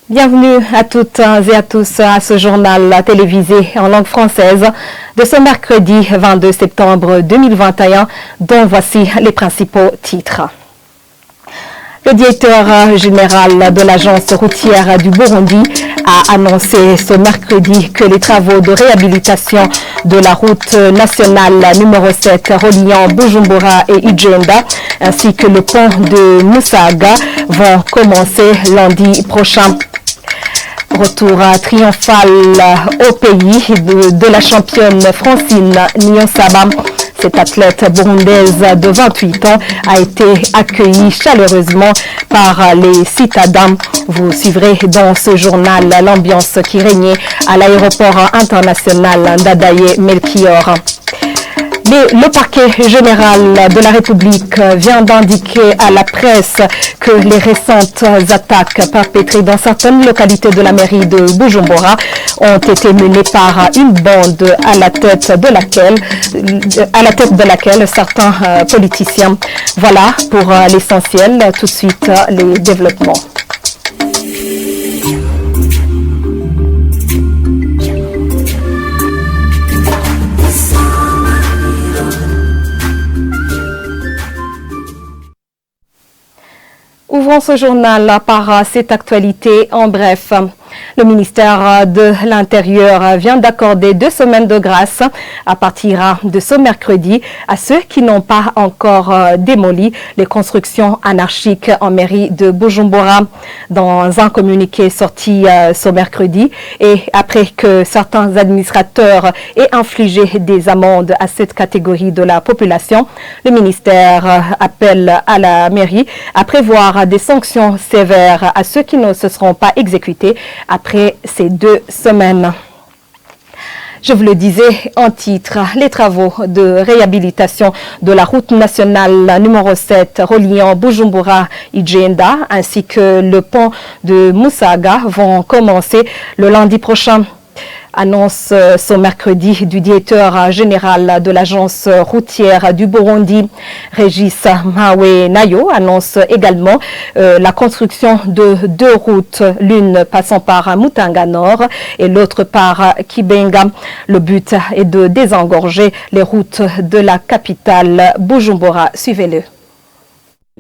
Bienvenue à toutes et à tous à ce journal télévisé en langue française de ce mercredi 22 septembre 2021, dont voici les principaux titres. Le directeur général de l'agence routière du Burundi a annoncé ce mercredi que les travaux de réhabilitation de la route nationale numéro 7 reliant Bujumbura et Ijenda ainsi que le pont de Musaga vont commencer lundi prochain. Retour triomphal au pays de la championne Francine Niyonsaba. Cette athlète burundaise de 28 ans a été accueillie chaleureusement par les citadins. Vous suivrez dans ce journal l'ambiance qui régnait à l'aéroport international d'Adaye Melchior. Le parquet général de la République vient d'indiquer à la presse que les récentes attaques perpétrées dans certaines localités de la mairie de Bujumbura ont été menées par une bande à la tête de laquelle certains politiciens. Voilà pour l'essentiel. Tout de suite, les développements. Ouvrons ce journal par cette actualité en bref. Le ministère de l'Intérieur vient d'accorder 2 semaines de grâce à partir de ce mercredi à ceux qui n'ont pas encore démoli les constructions anarchiques en mairie de Bujumbura. Dans un communiqué sorti ce mercredi et après que certains administrateurs aient infligé des amendes à cette catégorie de la population, le ministère appelle à la mairie à prévoir des sanctions sévères à ceux qui ne se seront pas exécutés après ces 2 semaines. Je vous le disais en titre, les travaux de réhabilitation de la route nationale numéro 7 reliant Bujumbura Ijenda ainsi que le pont de Musaga vont commencer le lundi prochain. Annonce ce mercredi du directeur général de l'agence routière du Burundi, Régis Mawe Nayo, annonce également la construction de 2 routes, l'une passant par Mutanga Nord et l'autre par Kibenga. Le but est de désengorger les routes de la capitale Bujumbura. Suivez-le.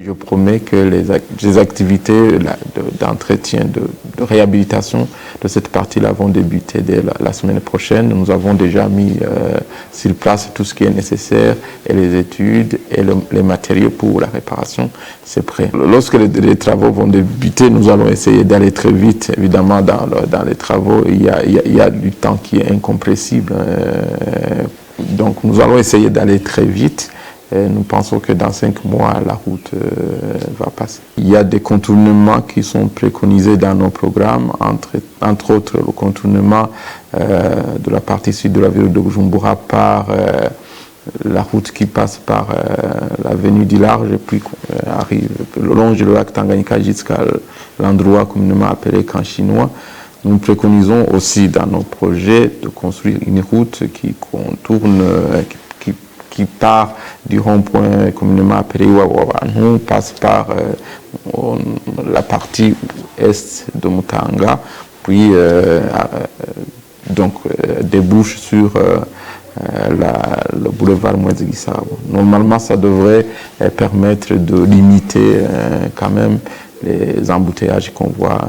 Je promets que les activités d'entretien, de réhabilitation de cette partie-là vont débuter dès la semaine prochaine. Nous avons déjà mis sur place tout ce qui est nécessaire et les études et les matériaux pour la réparation. C'est prêt. Lorsque les travaux vont débuter, nous allons essayer d'aller très vite. Évidemment, dans les travaux, il y a du temps qui est incompressible. Donc, nous allons essayer d'aller très vite. Et nous pensons que dans 5 mois, la route va passer. Il y a des contournements qui sont préconisés dans nos programmes, entre autres le contournement de la partie sud de la ville de Bujumbura par la route qui passe par l'avenue du Large et puis arrive le long du lac Tanganyika jusqu'à l'endroit communément appelé Camp Chinois. Nous préconisons aussi dans nos projets de construire une route qui contourne, qui part du rond-point communément appelé Wawawanou, passe par la partie est de Mutanga, puis débouche sur le boulevard Mwezi-Gisabo. Normalement, ça devrait permettre de limiter quand même les embouteillages qu'on voit.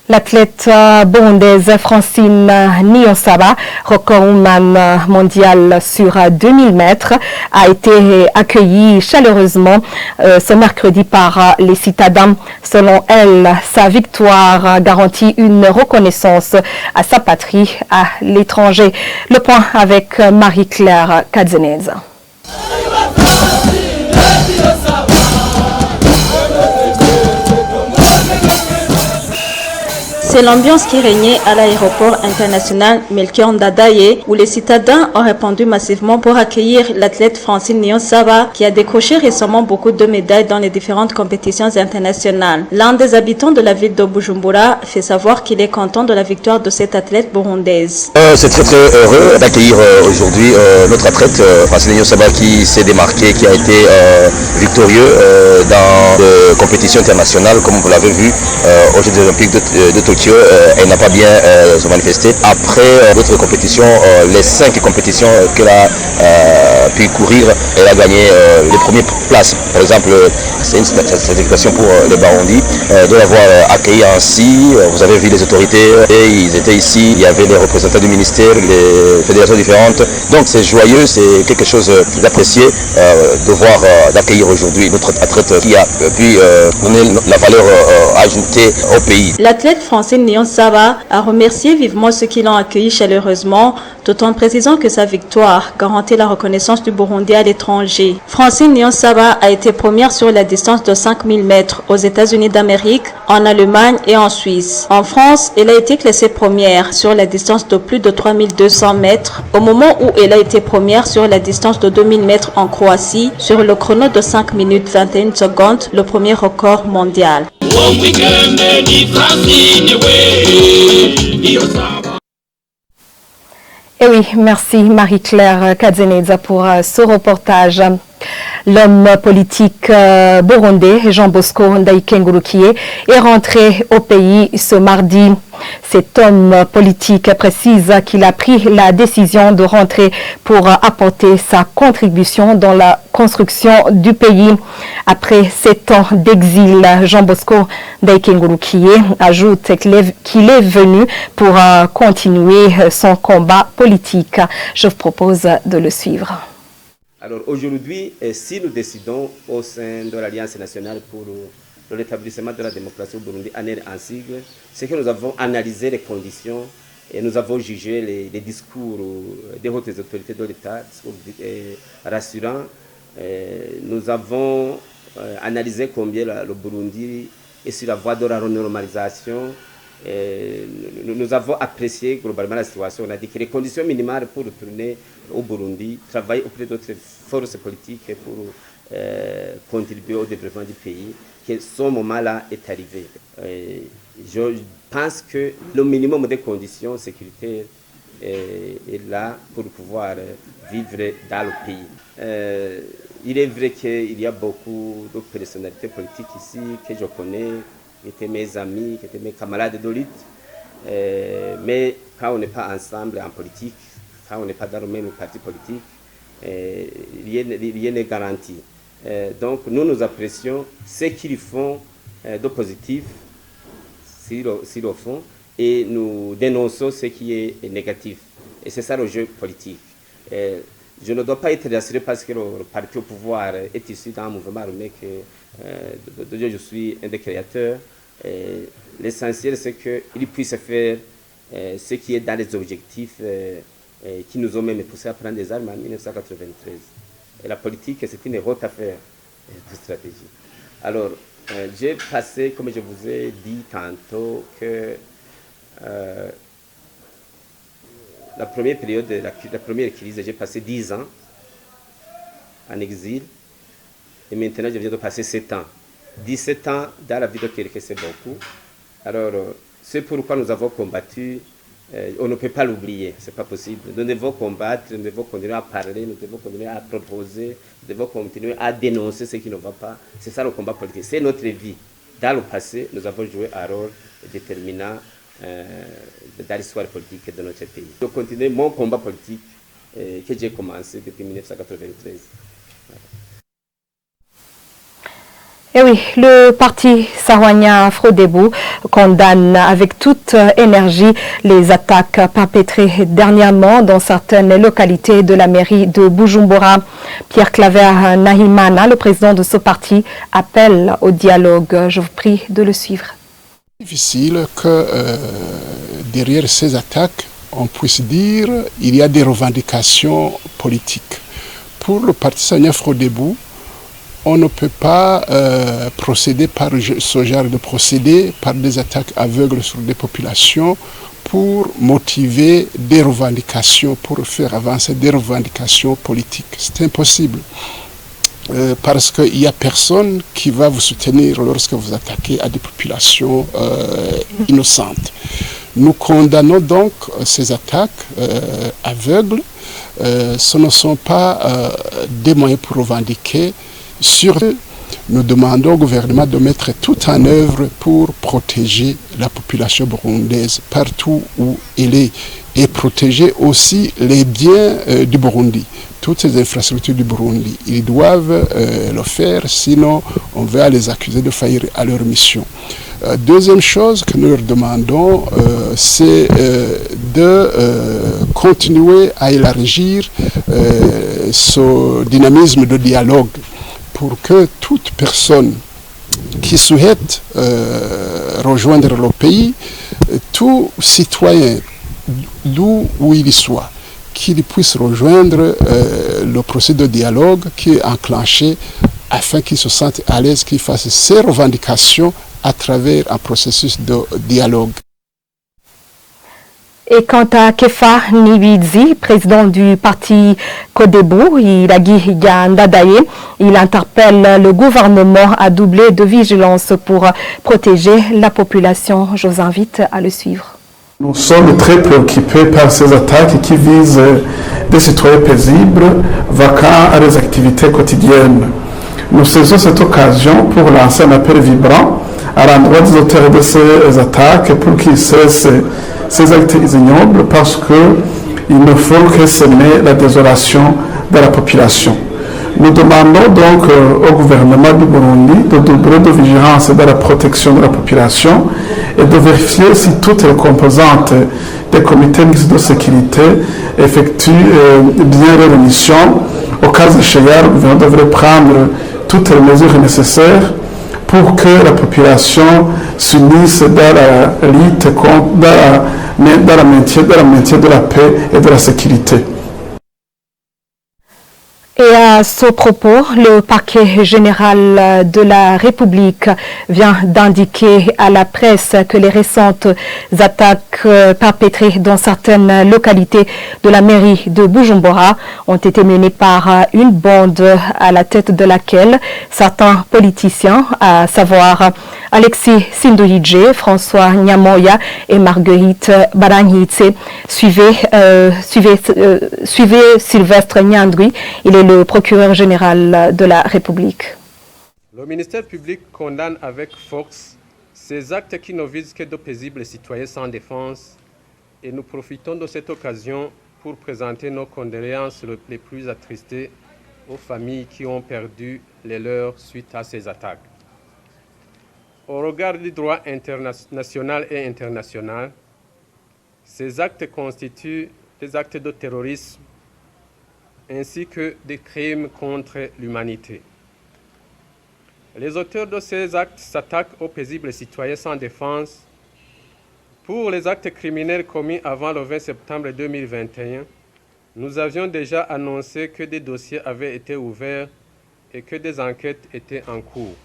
L'athlète burundaise Francine Niyonsaba, recordwoman mondiale sur 2000 mètres, a été accueillie chaleureusement ce mercredi par les citadins. Selon elle, sa victoire garantit une reconnaissance à sa patrie à l'étranger. Le point avec Marie-Claire Kadzenez. C'est l'ambiance qui régnait à l'aéroport international Melchior Ndadaye, où les citadins ont répondu massivement pour accueillir l'athlète Francine Niyonsaba, qui a décroché récemment beaucoup de médailles dans les différentes compétitions internationales. L'un des habitants de la ville de Bujumbura fait savoir qu'il est content de la victoire de cette athlète burundaise. C'est très heureux d'accueillir aujourd'hui notre athlète Francine Niyonsaba qui s'est démarqué, qui a été victorieux dans des compétitions internationales, comme vous l'avez vu aux Jeux olympiques de Tokyo. Elle n'a pas bien se manifesté. Après d'autres compétitions, les 5 compétitions qu'elle a pu courir, elle a gagné les premières places. Par exemple, c'est une satisfaction pour les Barundi de l'avoir accueilli ainsi. Vous avez vu les autorités, et ils étaient ici, il y avait les représentants du ministère, les fédérations différentes. Donc c'est joyeux, c'est quelque chose d'apprécié de voir, d'accueillir aujourd'hui notre athlète qui a pu donner la valeur ajoutée au pays. L'athlète Francine Niyonsaba a remercié vivement ceux qui l'ont accueilli chaleureusement, tout en précisant que sa victoire garantit la reconnaissance du Burundi à l'étranger. Francine Niyonsaba a été première sur la distance de 5000 mètres aux États-Unis d'Amérique, en Allemagne et en Suisse. En France, elle a été classée première sur la distance de plus de 3200 mètres, au moment où elle a été première sur la distance de 2000 mètres en Croatie, sur le chrono de 5 minutes 21 secondes, le premier record mondial. Et oui, merci Marie-Claire Kadzeneza pour ce reportage. L'homme politique burundais Jean Bosco Ndayikengurukiye est rentré au pays ce mardi. Cet homme politique précise qu'il a pris la décision de rentrer pour apporter sa contribution dans la construction du pays. Après 7 ans d'exil, Jean Bosco Ndayikengurukiye ajoute qu'il est venu pour continuer son combat politique. Je vous propose de le suivre. Alors aujourd'hui, si nous décidons au sein de l'Alliance nationale pour le rétablissement de la démocratie au Burundi, ANER en sigle, c'est que nous avons analysé les conditions et nous avons jugé les discours des hautes autorités de l'État, rassurants. Nous avons analysé combien le Burundi est sur la voie de la normalisation. Nous avons apprécié globalement la situation. On a dit que les conditions minimales pour retourner au Burundi, travailler auprès d'autres forces politiques pour contribuer au développement du pays, que ce moment-là est arrivé. Je pense que le minimum de conditions sécuritaires est là pour pouvoir vivre dans le pays. Il est vrai qu'il y a beaucoup de personnalités politiques ici que je connais, qui étaient mes amis, qui étaient mes camarades de lutte. Mais quand on n'est pas ensemble en politique, quand on n'est pas dans le même parti politique, rien n'est garanti. Donc nous apprécions ce qu'ils font de positif sur le fond et nous dénonçons ce qui est négatif. Et c'est ça le jeu politique. Je ne dois pas être rassuré parce que le parti au pouvoir est issu d'un mouvement armé que je suis un des créateurs. L'essentiel, c'est qu'il puisse faire ce qui est dans les objectifs qui nous ont même poussé à prendre des armes en 1993. Et la politique, c'est une haute affaire de stratégie. Alors, j'ai passé, comme je vous ai dit tantôt, que la première période, la première crise, j'ai passé 10 ans en exil. Et maintenant, je viens de passer 7 ans. 17 ans dans la vie de quelqu'un, c'est beaucoup. Alors, c'est pourquoi nous avons combattu. On ne peut pas l'oublier, c'est pas possible. Nous devons combattre, nous devons continuer à parler, nous devons continuer à proposer, nous devons continuer à dénoncer ce qui ne va pas. C'est ça le combat politique, c'est notre vie. Dans le passé, nous avons joué un rôle déterminant dans l'histoire politique de notre pays. Je continue mon combat politique que j'ai commencé depuis 1993. Et oui, le parti Sahwanya Frodebu condamne avec toute énergie les attaques perpétrées dernièrement dans certaines localités de la mairie de Bujumbura. Pierre Claver Nahimana, le président de ce parti, appelle au dialogue. Je vous prie de le suivre. C'est difficile que derrière ces attaques, on puisse dire qu'il y a des revendications politiques. Pour le parti Sahwanya Frodebu, on ne peut pas procéder par ce genre de procédé, par des attaques aveugles sur des populations pour motiver des revendications, pour faire avancer des revendications politiques. C'est impossible. Parce qu'il n'y a personne qui va vous soutenir lorsque vous attaquez à des populations innocentes. Nous condamnons donc ces attaques aveugles. Ce ne sont pas des moyens pour revendiquer. Surtout, nous demandons au gouvernement de mettre tout en œuvre pour protéger la population burundaise partout où elle est et protéger aussi les biens du Burundi. Toutes ces infrastructures du Burundi, ils doivent le faire, sinon on va les accuser de faillir à leur mission. Deuxième chose que nous leur demandons, c'est de continuer à élargir ce dynamisme de dialogue pour que toute personne qui souhaite rejoindre le pays, tout citoyen, d'où il soit, qu'il puisse rejoindre le processus de dialogue qui est enclenché afin qu'il se sente à l'aise, qu'il fasse ses revendications à travers un processus de dialogue. Et quant à Kefa Nibizi, président du parti Codebu, Ilagi Yandadaye, il interpelle le gouvernement à doubler de vigilance pour protéger la population. Je vous invite à le suivre. Nous sommes très préoccupés par ces attaques qui visent des citoyens paisibles, vacants à des activités quotidiennes. Nous saisissons cette occasion pour lancer un appel vibrant à l'endroit des auteurs de ces attaques pour qu'ils cessent ces actes ignobles parce qu'ils ne font que semer la désolation de la population. Nous demandons donc au gouvernement du Burundi de doubler de vigilance dans la protection de la population et de vérifier si toutes les composantes des comités mixtes de sécurité effectuent bien leur mission. Au cas échéant, le gouvernement devrait prendre toutes les mesures nécessaires pour que la population s'unisse dans la lutte dans le maintien de la paix et de la sécurité. Et à ce propos, le parquet général de la République vient d'indiquer à la presse que les récentes attaques perpétrées dans certaines localités de la mairie de Bujumbura ont été menées par une bande à la tête de laquelle certains politiciens, à savoir Alexis Sindohidje, François Nyamoya et Marguerite Baranyitse, suivaient Sylvestre Nyandwi. Il est le procureur général de la République. Le ministère public condamne avec force ces actes qui ne visent que de paisibles citoyens sans défense et nous profitons de cette occasion pour présenter nos condoléances les plus attristées aux familles qui ont perdu les leurs suite à ces attaques. Au regard du droit national et international, ces actes constituent des actes de terrorisme ainsi que des crimes contre l'humanité. Les auteurs de ces actes s'attaquent aux paisibles citoyens sans défense. Pour les actes criminels commis avant le 20 septembre 2021, nous avions déjà annoncé que des dossiers avaient été ouverts et que des enquêtes étaient en cours.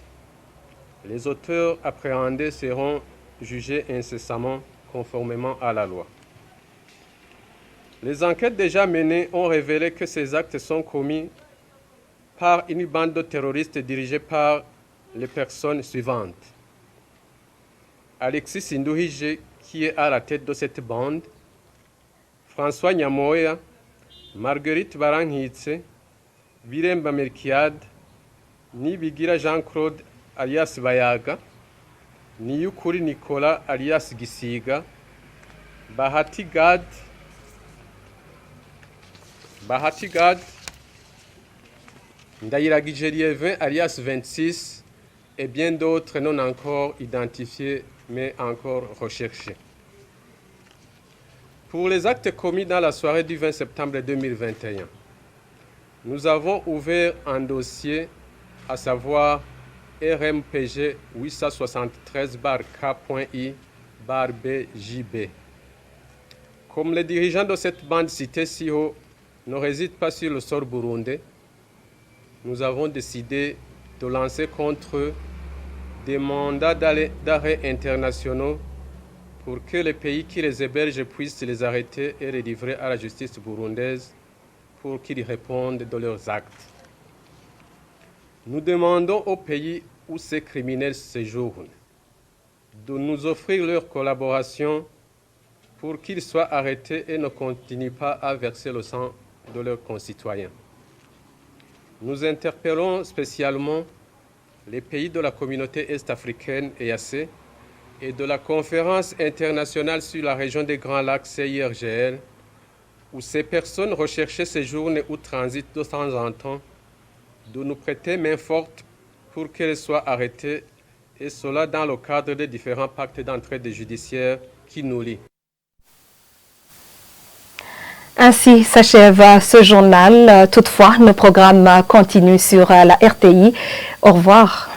Les auteurs appréhendés seront jugés incessamment conformément à la loi. Les enquêtes déjà menées ont révélé que ces actes sont commis par une bande de terroristes dirigée par les personnes suivantes. Alexis Sindohidje, qui est à la tête de cette bande, François Nyamoya, Marguerite Baranyitse, Biremba Melchiade, Nibigira Jean-Claude alias Bayaga, Niyukuri Nicolas alias Gisiga, Bahati Gad, Ndayiragije Liévin alias 26 et bien d'autres non encore identifiés mais encore recherchés. Pour les actes commis dans la soirée du 20 septembre 2021, nous avons ouvert un dossier, à savoir RMPG 873-K.I-BJB. Comme les dirigeants de cette bande citée si haut ne résident pas sur le sol burundais, nous avons décidé de lancer contre eux des mandats d'arrêt internationaux pour que les pays qui les hébergent puissent les arrêter et les livrer à la justice burundaise pour qu'ils répondent de leurs actes. Nous demandons aux pays où ces criminels séjournent de nous offrir leur collaboration pour qu'ils soient arrêtés et ne continuent pas à verser le sang de leurs concitoyens. Nous interpellons spécialement les pays de la communauté est-africaine EAC et de la conférence internationale sur la région des Grands Lacs CIRGL, où ces personnes recherchées séjournent ou transitent de temps en temps, de nous prêter main forte pour qu'elles soient arrêtées, et cela dans le cadre des différents pactes d'entraide judiciaire qui nous lient. Ainsi s'achève ce journal. Toutefois, nos programmes continuent sur la RTI. Au revoir.